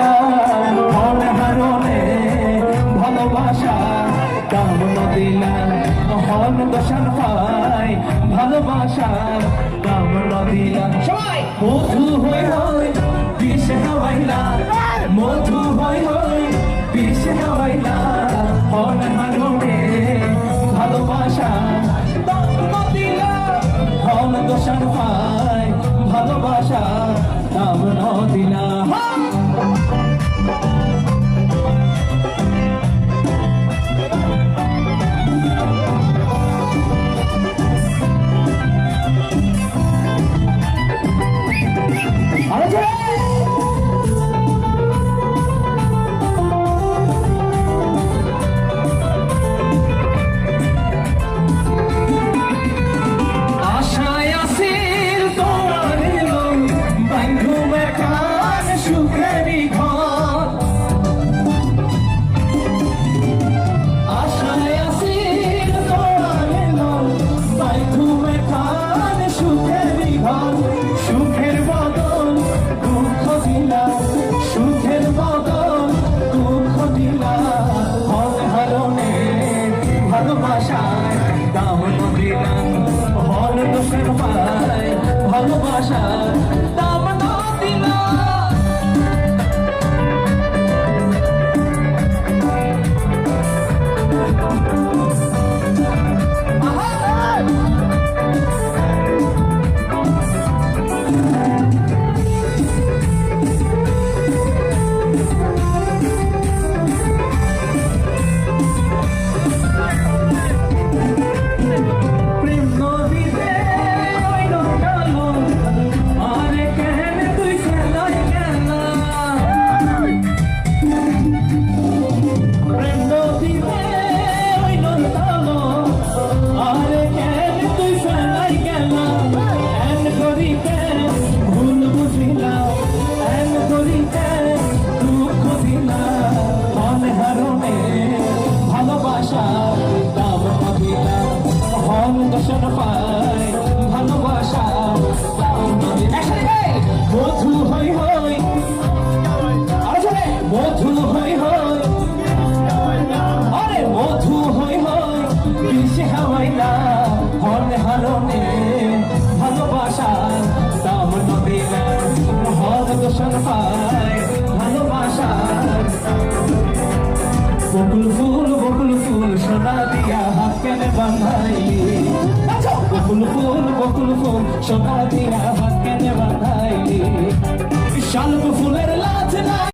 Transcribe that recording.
দিলাম হরে হারণে ভালোবাসা দাম দিলাম হন দশান পাই ভালোবাসা দাম দিলাম সবাই মধু হই হই বিষে হাওয়াইলা মধু হই হই বিষে হাওয়াইলা হন হারণে ভালোবাসা দাম দিলাম হন দশান পাই ভালোবাসা দাম দিলাম ভালোবাসা দাম দিলাম ভালোবাসা মধু হই হই মধু হই হই আরে মধু হই হই বিষে হাওয়াইলা হরে হারণে ভালোবাসা দাম দিলাম হর দোষণ পায় ভালোবাসা বকুল ফুল সোনা দিয়া হাত কেন বাঁধাইলি বকুল ফুল সোনা দিয়া হাত কেন বাঁধাইলি শালুক ফুলের